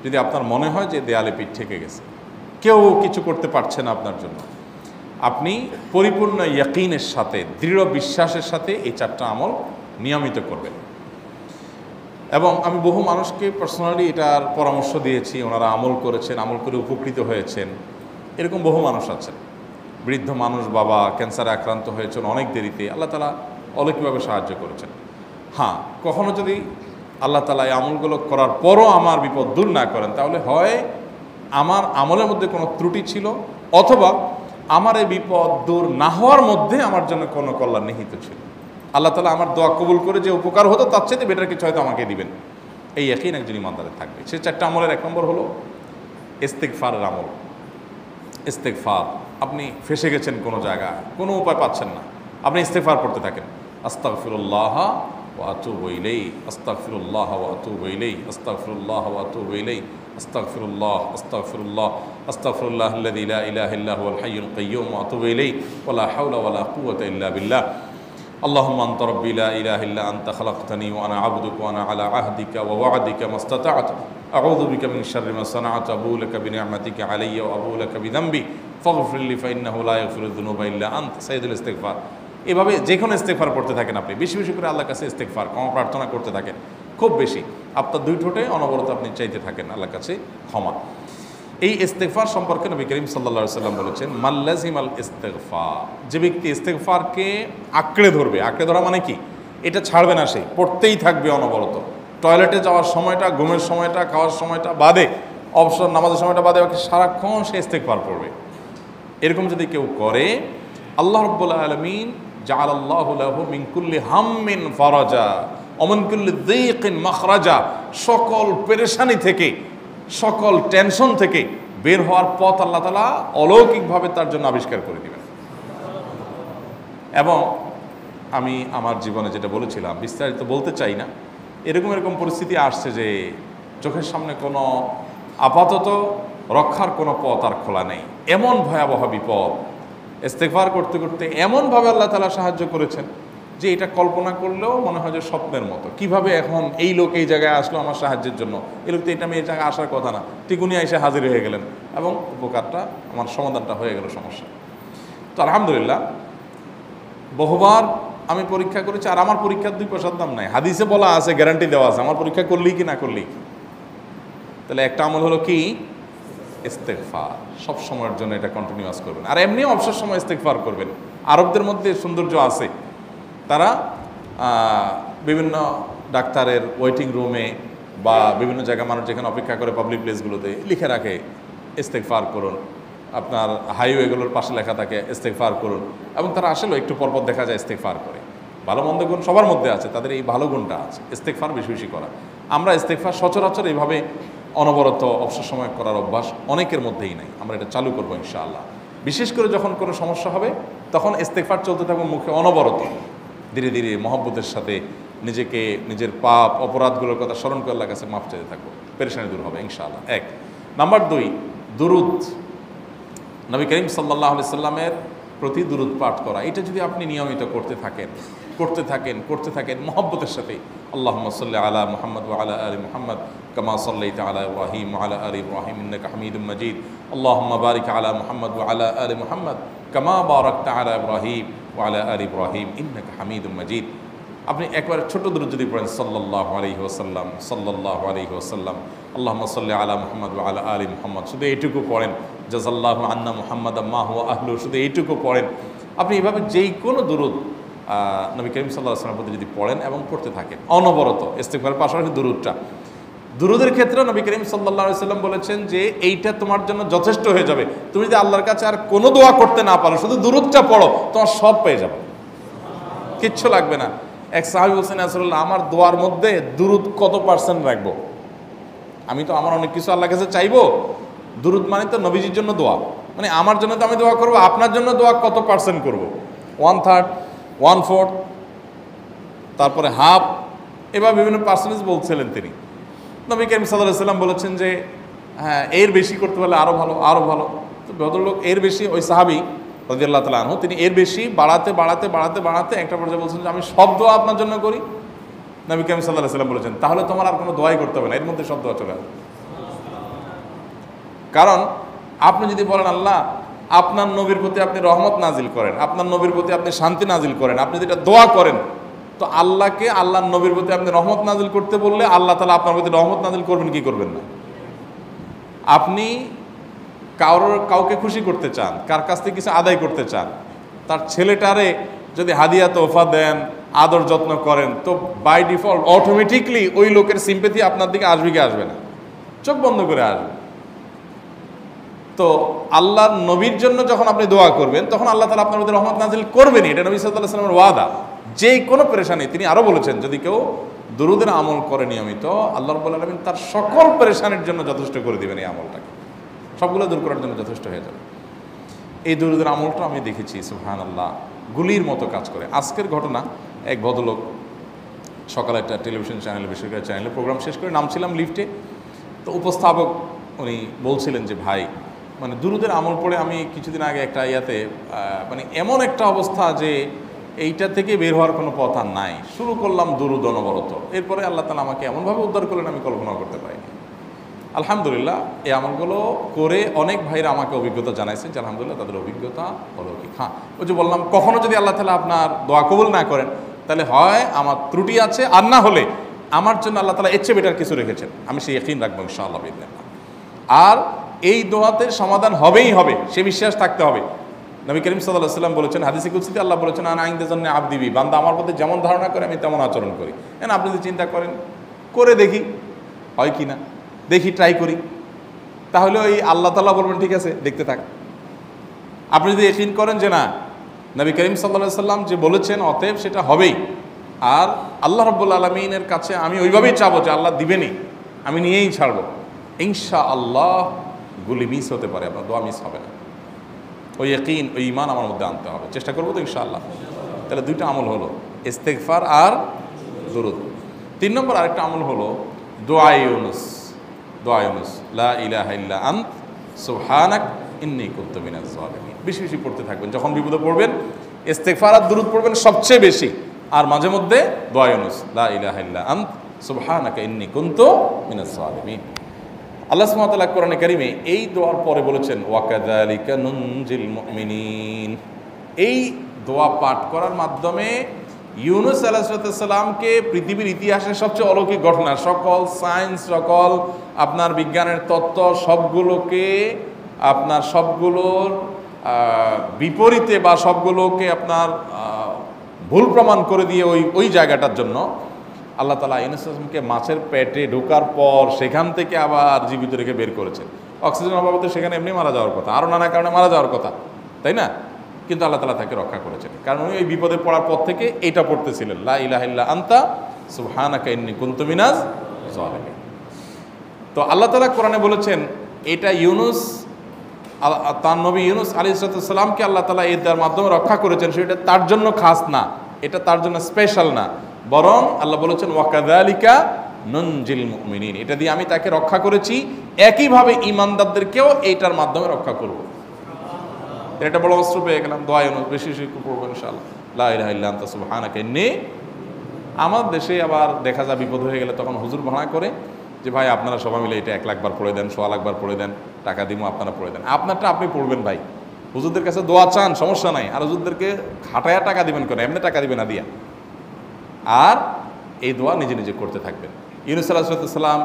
যদি আপনার মনে হয় যে দেয়ালে পিঠ ঠেকে গেছে, কেউ কিছু করতে পারছে না আপনার জন্য, আপনি পরিপূর্ণ ইয়াকিনের সাথে, দৃঢ় বিশ্বাসের সাথে এই 4টা আমল নিয়মিত করবেন। এবং আমি বহু মানুষকে পার্সোনালি এটার পরামর্শ দিয়েছি, ওনারা আমল করেছেন, আমল করে উপকৃত হয়েছেন। এরকম বহু মানুষ আছেন, বৃদ্ধ মানুষ, বাবা ক্যান্সারে আক্রান্ত হয়েছেন অনেক দেরিতে, আল্লাহ তাআলা অলৌকিকভাবে সাহায্য করেছেন। হ্যাঁ, কখনো যদি আল্লাহ তাআলা এই আমলগুলো করার পরও আমার বিপদ দূর না করেন, তাহলে হয় আমার আমলের মধ্যে কোনো ত্রুটি ছিল, অথবা আমার এই বিপদ দূর না হওয়ার মধ্যে আমার জন্য কোনো কল্যাণ নিহিত ছিল। আল্লাহ তাআলা আমার দোয়া কবুল করে যে উপকার হতো তার চাইতে বেটার কিছু হয়তো আমাকে দিবেন, এই ইয়াকিন একজন ইমানদারের থাকবে। সে 4টা আমলের 1 নম্বর হলো ইস্তেগফারের আমল। ইস্তেগফার, আপনি ফেসে গেছেন কোনো জায়গায়, কোনো উপায় পাচ্ছেন না, আপনি ইস্তেগফার করতে থাকেন। আস্তাগফিরুল্লাহ ওয়া আতুবু ইলাইহি, আস্তাগফিরুল্লাহ ওয়া আতুবু ইলাইহি, আস্তাগফিরুল্লাহ ওয়া আতুবু ইলাইহি, আস্তাগফিরুল্লাহ, আস্তাগফিরুল্লাহ, আস্তাগফিরুল্লাহাল্লাযী লা ইলাহা ইল্লা হুয়াল হাইয়ুল কাইয়্যুম ওয়া আতুবু ইলাইহি ওয়া লা হাওলা ওয়া লা কুওয়াতা ইল্লা বিল্লাহ। আল্লাহুম্মা আনতা রাব্বী লা ইলাহা ইল্লা আনতা খালাকতানি ওয়া আনা আবদুকা ওয়া আনা আলা আহদিকা ওয়া ওয়া'দিকা মাস্তাতা'তু আউযু বিকা মিন শাররি মা সানা'তু আবুউ লাকা বিনি'মাতিকা আলাইয়া ওয়া আবুউ লাকা বিযামবি ফাগফির লি ফাইন্নাহু লা ইয়াগফিরুয যুনুবা ইল্লা আনতা। সাইয়্যিদুল ইস্তিগফার। এভাবে যে কোনো ইস্তেগফার করতে থাকেন, আপনি বেশি বেশি করে আল্লাহর কাছে ইস্তেগফার, ক্ষমা প্রার্থনা করতে থাকেন, খুব বেশি। আপনার 2 ঠোঁটে অনবরত আপনি চাইতে থাকেন আল্লাহর কাছে ক্ষমা। এই ইস্তেগফার সম্পর্কে নবী করিম সাল্লাল্লাহু আলাইহি ওয়াসাল্লাম বলেছেন, মাল্লাজিমাল ইস্তেগফার, যে ব্যক্তি ইস্তেগফারকে আঁকড়ে ধরবে, আঁকড়ে ধরা মানে কি, এটা ছাড়বে না, সে পড়তেই থাকবে অনবরত। টয়লেটে যাওয়ার সময়টা, ঘুমের সময়টা, খাওয়ার সময়টা বাদে, অবসর নামাজের সময়টা বাদে, সারাক্ষণ সে ইস্তেগফার পড়বে। এরকম যদি কেউ করে, আল্লাহ রাব্বুল আলামিন জাআলাল্লাহু লাহু মিন কুল্লি হাম্মিন ফারাজা ওয়া মিন কুল্লি যায়কিন মাখরাজা, সকল পেরেশানি থেকে, সকল টেনশন থেকে বের হওয়ার পথ আল্লাহ তাআলা অলৌকিকভাবে তার জন্য আবিষ্কার করে দিবেন। এবং আমি আমার জীবনে যেটা বলেছিলাম, বিস্তারিত বলতে চাই না, এরকম পরিস্থিতি আসছে যে চোখের সামনে কোনো আপাতত রক্ষার কোনো পথ আর খোলা নেই, এমন ভয়াবহ বিপদ। ইস্তেগফার করতে করতে এমনভাবে আল্লাহ তাআলা সাহায্য করেছেন যে এটা কল্পনা করলেও মনে হয় যে স্বপ্নের মতো। কিভাবে এখন এই লোক এই জায়গায় আসলো আমার সাহায্যের জন্য, এই লোক তো এটা আমি এই জায়গায় আসার কথা না, ঠিক উনি এসে হাজির হয়ে গেলেন এবং উপকারটা, আমার সমাধানটা হয়ে গেল সমস্যা। তো আলহামদুলিল্লাহ, বহুবার আমি পরীক্ষা করেছি, আর আমার পরীক্ষার 2 পয়সার দাম নাই। হাদিসে বলা আছে, গ্যারান্টি দেওয়া আছে, আমার পরীক্ষা করলেই কি না করলেই। তাহলে একটা আমল হলো কি, ইস্তেগফার। সব সময়ের জন্য এটা কন্টিনিউয়াস করবেন, আর এমনিও অবসর সময় ইস্তেগফার করবেন। আরবদের মধ্যে সৌন্দর্য আছে, তারা বিভিন্ন ডাক্তারের ওয়েটিং রুমে বা বিভিন্ন জায়গায় মানুষ যেখানে অপেক্ষা করে পাবলিক প্লেসগুলোতে লিখে রাখে ইস্তেগফার করুন, আপনার হাইওয়েগুলোর পাশে লেখা থাকে ইস্তেগফার করুন, এবং তারা আসলে একটু পরপর দেখা যায় ইস্তেগফার করে। ভালো মন্দ গুণ সবার মধ্যে আছে, তাদের এই ভালো গুণটা আছে, ইস্তেগফার বেশি বেশি করা। আমরা ইস্তেগফার সচরাচর এইভাবে অনবরত অবসর সময় করার অভ্যাস অনেকের মধ্যেই নাই। আমরা এটা চালু করবো ইনশাআল্লাহ। বিশেষ করে যখন কোনো সমস্যা হবে তখন ইস্তেগফার চলতে থাকবে মুখে অনবরত, ধীরে ধীরে মহব্বতের সাথে নিজেকে, নিজের পাপ অপরাধগুলোর কথা স্মরণ করে আল্লাহর কাছে মাফ চাইতে থাকবো, পেরেশানি দূর হবে ইনশাআল্লাহ। 1 নাম্বার 2, দুরুদ। নবী করিম সাল্লাল্লাহু আলাইহি সাল্লামের প্রতি দুরুদ পাঠ করা, এটা যদি আপনি নিয়মিত করতে থাকেন মহব্বতের সাথে, আল্লাহুম্মা সাল্লি আলা মুহাম্মদ ওয়া আলা আলি মুহাম্মদ কামা সাল্লাইতা আলা ইব্রাহিম ওয়া আলা আলি ইব্রাহিম ইন্নাকা হামিদুম মাজিদ, আল্লাহুম্মা বারিক আলা মুহাম্মদ ওয়া আলা আলি মুহাম্মদ কামা বারাকতা আলা ইব্রাহিম ওয়া আলা আলি ইব্রাহিম ইন্নাকা হামিদুম মাজিদ। আপনি একবার ছোট দুরূদ যদি পড়েন, সাল্লাল্লাহু আলাইহি ওয়াসাল্লাম, সাল্লাল্লাহু আলাইহি ওয়াসাল্লাম, আল্লাহুম্মা সাল্লি আলা মুহাম্মদ ওয়া আলা আলি মুহাম্মদ, শুধু এইটুকু পড়েন। জাযাল্লাহু আন্না মুহাম্মাদাম মা হুয়া আহলু, শুধু এইটুকু পড়েন। আপনি এভাবে যেই কোনো দুরূদ নবী করিম সাল্লাল্লাহু আলাইহি ওয়াসাল্লামের প্রতি যদি পড়েন এবং পড়তে থাকেন অনবরত, ইস্তেগফারের পাশাপাশি দুরূদের ক্ষেত্রে নবী করিম সাল্লাল্লাহু আলাইহি ওয়াসাল্লাম বলেছেন যে এইটা তোমার জন্য যথেষ্ট হয়ে যাবে। তুমি যদি আল্লাহর কাছে আর কোনো দোয়া করতে না পারো, শুধু দুরূদটা পড়ো, তোমার সব পেয়ে যাবে, কিচ্ছু লাগবে না। এক সাহাবী বলছেন, রাসূলুল্লাহ, আমার দোয়ার মধ্যে দুরূদ কত % রাখবো? আমি তো আমার অনেক কিছু আল্লাহর কাছে চাইবো, দুরূদ মানে তো নবীজির জন্য দোয়া, মানে আমার জন্য তো আমি দোয়া করবো, আপনার জন্য দোয়া কত % করবো? 1/3, 1/4, তারপরে হাফ, এবার বিভিন্ন পার্সেন্টেজ বলছিলেন তিনি। নবী করিম সাল্লাল্লাহু আলাইহি ওয়াসাল্লাম বলেছেন যে হ্যাঁ, এর বেশি করতে পারলে আরও ভালো, আরও ভালো। তো ভদ্রলোক এর বেশি, ওই সাহাবী রাদিয়াল্লাহু তাআলা আনহু, তিনি এর বেশি বাড়াতে একটা পর্যায়ে বলছেন যে আমি সব দোয়া আপনার জন্য করি। নবী করিম সাল্লাল্লাহু আলাইহি ওয়াসাল্লাম বলেছেন তাহলে তোমার আর কোনো দোয়াই করতে হবে না, এর মধ্যে সব দোয়া চলে আসবে। কারণ আপনি যদি বলেন আল্লাহ আপনার নবীর প্রতি আপনি রহমত নাজিল করেন, আপনার নবীর প্রতি আপনি শান্তি নাজিল করেন, আপনি যেটা দোয়া করেন, তো আল্লাহকে আল্লাহর নবীর প্রতি আপনি রহমত নাজিল করতে বললে আল্লাহ তাআলা আপনার প্রতি রহমত নাজিল করবেন কি করবেন না? আপনি কাউকে খুশি করতে চান, কার কাছ থেকে কিছু আদায় করতে চান, তার ছেলেটারে যদি হাদিয়া তোহফা দেন, আদর যত্ন করেন, তো বাই ডিফল্ট অটোমেটিকলি ওই লোকের সিম্পেথি আপনার দিকে আসবে কি আসবে না? চোখ বন্ধ করে আসবে। তো আল্লাহর নবীর জন্য যখন আপনি দোয়া করবেন তখন আল্লাহ তাআলা আপনার মধ্যে রহমত নাজিল করবেনই, এটা নবী সাল্লাল্লাহু আলাইহি ওয়াসাল্লামের ওয়াদা। যেই কোনো পেরেশানি, তিনি আরো বলেছেন যদি কেউ দুরূদের আমল করে নিয়মিত, আল্লাহ রাব্বুল আলামিন তার সকল পেরেশানির জন্য যথেষ্ট করে দিবেন। এই আমলটাকে সবগুলো দূর করার জন্য যথেষ্ট হয়ে যাবে। এই দুরূদের আমলটা আমি দেখেছি সুবহানাল্লাহ গুলির মতো কাজ করে। আজকের ঘটনা, এক ভদ্রলোক সকালে একটা টেলিভিশন চ্যানেলে, বেসরকারি চ্যানেলে প্রোগ্রাম শেষ করে নামছিলাম লিফটে, তো উপস্থাপক উনি বলছিলেন যে ভাই মানে দুরূদের আমল পড়ে আমি কিছুদিন আগে একটা ইয়াতে মানে এমন একটা অবস্থা যে এইটা থেকে বের হওয়ার কোনো পথ আর নাই, শুরু করলাম দুরূদ অনবরত, এরপরে আল্লাহ তাআলা আমাকে এমনভাবে উদ্ধার করলেন আমি কল্পনা করতে পারিনি। আলহামদুলিল্লাহ এই আমলগুলো করে অনেক ভাইরা আমাকে অভিজ্ঞতা জানাইছে যে আলহামদুলিল্লাহ তাদের অভিজ্ঞতা অলৌকিক। হ্যাঁ, ওই যে বললাম কখনো যদি আল্লাহ তাআলা আপনার দোয়া কবুল না করেন তাহলে হয় আমার ত্রুটি আছে, আর না হলে আমার জন্য আল্লাহ তাআলা এর চেয়ে বেটার কিছু রেখেছেন, আমি সেই ইয়াকিন রাখবো ইনশাআল্লাহ বিইذنিল্লাহ। আর এই দোয়াতে সমাধান হবেই হবে, সে বিশ্বাস থাকতে হবে। নবী করিম সাল্লাল্লাহু আলাইহি ওয়াসাল্লাম বলেছেন, হাদিসে কুদসিতে আল্লাহ বলেছেন আনা ইনদা যান্নি আবদি বি, বান্দা আমার প্রতি যেমন ধারণা করে আমি তেমন আচরণ করি। এখন আপনি যদি চিন্তা করেন করে দেখি হয় কি না, দেখি ট্রাই করি, তাহলে ওই আল্লাহ তাআলা বলবেন ঠিক আছে দেখতে থাক। আপনি যদি ইয়াকিন করেন যে না নবী করিম সাল্লাল্লাহু আলাইহি ওয়াসাল্লাম যে বলেছেন অতএব সেটা হবেই, আর আল্লাহ রাব্বুল আলামিনের কাছে আমি ওইভাবেই চাবো যে আল্লাহ দিবেনই, আমি নিয়েই ছাড়বো, ইনশাআল্লাহ গুলি মিস হতে পারে, আপনার দোয়া মিস হবে না। ওই ইয়াকিন, ওই ঈমান আমার মধ্যে আনতে হবে, চেষ্টা করবো তো ইনশাআল্লাহ। তাহলে দুইটা আমল হলো ইস্তেগফার আর দুরূদ। 3 নম্বর আরেকটা আমল হলো দোয়া ইউনুস। দোয়া ইউনুস, লা ইলাহা ইল্লা আন্ত সুবহানাক ইন্নী কুনতু মিনাজ জালিমিন। বেশি বেশি পড়তে থাকবেন, যখন বিপদে পড়বেন ইস্তেগফার আর দুরূদ পড়বেন সবচেয়ে বেশি, আর মাঝে মধ্যে দোয়া ইউনুস, লা ইলাহা ইল্লা আন্ত সুবহানাকা ইন্নী কুনতু মিনাজ জালিমিন। আল্লাহ সুবহানাহু ওয়া তাআলা কোরআনে কারিমে এই দোয়ার পরে বলেছেন ওয়া কাযালিকা নুনজিল মুমিনিন। এই দোয়া পাঠ করার মাধ্যমে ইউনুস আলাইহিস সালামকে পৃথিবীর ইতিহাসের সবচেয়ে অলৌকিক ঘটনা, সকল সায়েন্স, সকল আপনার বিজ্ঞানের তত্ত্ব সবগুলোকে আপনার সবগুলোর বিপরীতে বা সবগুলোকে আপনার ভুল প্রমাণ করে দিয়ে ওই জায়গাটার জন্য আল্লাহ তাআলা ইউনুস আলাইহিসকে মাছের পেটে ঢোকার পর সেখান থেকে আবার জীবিত রেখে বের করেছেন। অক্সিজেন অভাবে তো সেখানে এমনি মারা যাওয়ার কথা, আরও নানা কারণে মারা যাওয়ার কথা, তাই না? কিন্তু আল্লাহ তাআলা তাকে রক্ষা করেছেন, কারণ উনি ওই বিপদে পড়ার পর থেকে এইটা পড়তেছিলেন, লা ইলাহা ইল্লা আনতা সুবহানাকা ইন্নী কুনতু মিনাজ জালিমিন। তো আল্লাহ তাআলা কোরআনে বলেছেন এটা ইউনুস, তার নবী ইউনুস আলাইহিস সালামকে আল্লাহ তাআলা এর মাধ্যমে রক্ষা করেছেন, সেটা তার জন্য খাস না, এটা তার জন্য স্পেশাল না, বরং আল্লাহ বলেছেন ওয়া কাযালিকা নুনজিল মুমিনিন, এটা দিয়ে আমি তাকে রক্ষা করেছি, একইভাবে ঈমানদারদেরকেও এইটার মাধ্যমে রক্ষা করব। এটা বড় অস্ত্র পেয়ে গেলাম। দোয়া ইউনুস বেশি বেশি পড়বো ইনশাআল্লাহ, লা ইলাহা ইল্লা আনতা সুবহানাকা ইন্নী। আমার দেশে আবার দেখা যায় বিপদ হয়ে গেলে তখন হুজুর ভাড়া করে যে ভাই আপনারা সবাই মিলে এটা 1 লাখ বার পড়ে দেন, 1.25 লাখ বার পড়ে দেন, টাকা দিব আপনারা পড়ে দেন। আপনারটা আপনি পড়বেন ভাই, হুজুরদের কাছে দোয়া চান সমস্যা নাই, আর হুজুরদেরকে খাটায়া টাকা দিবেন কেন, এমনি টাকা দিবেন না দিয়া। আর এই দোয়া নিজে নিজে করতে থাকবেন। ইউনুস আলাইহিস সালাম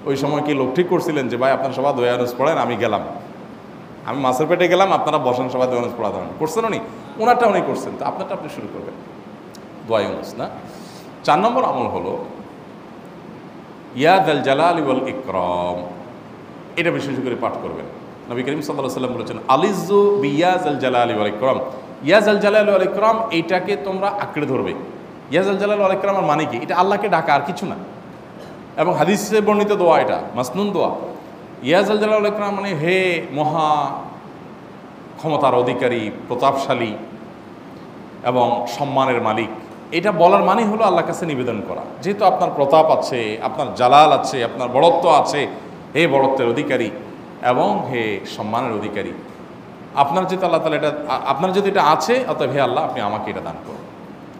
ওই সময় কি লোক ঠিক করছিলেন যে ভাই আপনারা সবাই দোয়া ইউনুস পড়েন, আমি গেলাম, আমি মাছের পেটে গেলাম, আপনারা বসেন সবাই দোয়া ইউনুস পড়া ধরেন, করছেন উনি, ওনারটা উনি করছেন, তো আপনারটা আপনি শুরু করবেন দোয়া ইউনুস না। 4 নম্বর আমল হলো ইয়া যাল জালালি ওয়াল ইকরাম, এটা বিশেষ করে পাঠ করবেন। নবী করিম সাল্লাল্লাহু আলাইহি ওয়াসাল্লাম বলেছেন আলিজু বিয়া যাল জালালি ওয়াল ইকরাম, ইয়া যাল জালালি ওয়াল ইকরাম এইটাকে তোমরা আঁকড়ে ধরবে। ইয়া যাল জালালি ওয়াল ইকরামের মানে কি? এটা আল্লাহকে ডাকা, আর কিছু না, এবং হাদিসে বর্ণিত দোয়া, এটা মাসনুন দোয়া। ইয়া যাল জালালি ওয়াল ইকরাম মানে হে মহা ক্ষমতার অধিকারী, প্রতাপশালী এবং সম্মানের মালিক, এটা বলার মানে হলো আল্লাহর কাছে নিবেদন করা, যেহেতু আপনার প্রতাপ আছে, আপনার জালাল আছে, আপনার বড়ত্ব আছে, হে বড়ত্বের অধিকারী এবং হে সম্মানের অধিকারী, আপনার যেহেতু আল্লাহ তাআলা এটা, আপনার যদি এটা আছে, অতএব হে আল্লাহ আপনি আমাকে এটা দান করুন,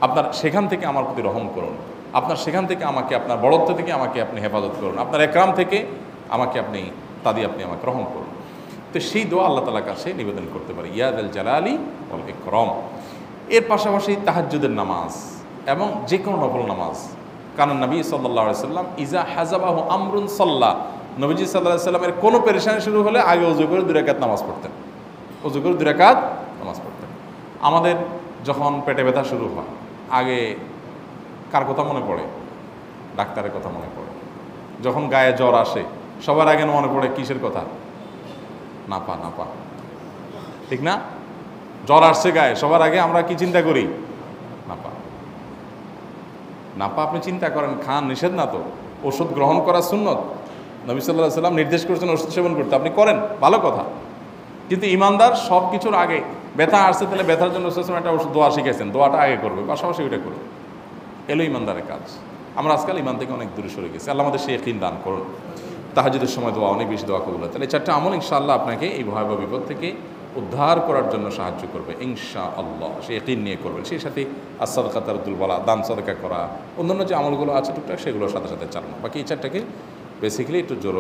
আপনার সেখান থেকে আমার প্রতি রহম করুন, আপনার সেখান থেকে আমাকে, আপনার বড়ত্ব থেকে আমাকে আপনি হেফাজত করুন, আপনার একরাম থেকে আমাকে আপনি, তা দিয়ে আপনি আমাকে রহম করুন। তো সেই দোয়া আল্লাহ তাআলার কাছে নিবেদন করতে পারি, ইয়া যাল জালালি ওয়াল ইকরাম। এর পাশাপাশি তাহাজ্জুদের নামাজ এবং যে কোনো নফল নামাজ। কারণ নবী সাল্লাল্লাহু আলাইহি সাল্লাম ইজা হাজাবাহু আমরুন সাল্লাহ, নবীজি সাল্লাল্লাহু আলাইহি সাল্লামের কোনো পেরেশানি শুরু হলে আগে ওযু করে 2 রাকাত নামাজ পড়তেন, ওযু করে 2 রাকাত নামাজ পড়তেন। আমাদের যখন পেটে ব্যথা শুরু হয় আগে কার কথা মনে পড়ে? ডাক্তারের কথা মনে পড়ে। যখন গায়ে জ্বর আসে সবার আগে মনে পড়ে কিসের কথা? নাপা, নাপা, ঠিক না? জ্বর আসছে গায়ে, সবার আগে আমরা কি চিন্তা করি? নাপা। নাপা আপনি চিন্তা করেন, খান, নিষেধ না তো, ওষুধ গ্রহণ করা সুন্নত। নবী সাল্লাল্লাহু আলাইহি সাল্লাম নির্দেশ করেছেন ওষুধ সেবন করতে, আপনি করেন, ভালো কথা। কিন্তু ইমানদার সব কিছুর আগে ব্যথা আসছে, তাহলে ব্যথার জন্য একটা ওষুধ দোয়া শিখেছেন, দোয়াটা আগে করবে, পাশাপাশি ওইটা করবে। এলো ইমানদারের কাজ। আমরা আজকাল ইমান থেকে অনেক দূরে সরে গেছি। আল্লাহ আমাদের সেই ইয়াকিন দান করুন। তাহাজ্জুদের সময় দোয়া, অনেক বেশি দোয়া কবুল হয়। তাহলে 4টা আমল ইনশাআল্লাহ আপনাকে এই ভয়াবহ বিপদ থেকে উদ্ধার করার জন্য সাহায্য করবে ইনশাআল্লাহ। সে ইয়াকিন নিয়ে করবেন। সেই সাথে as-সাদকা তারুদ্দুল বালা, দান সাদকা করা, অন্যান্য যে আমলগুলো আছে টুকটাক সেগুলোর সাথে সাথে চালানো। বাকি এই 4টাকে বেসিক্যালি একটু জোর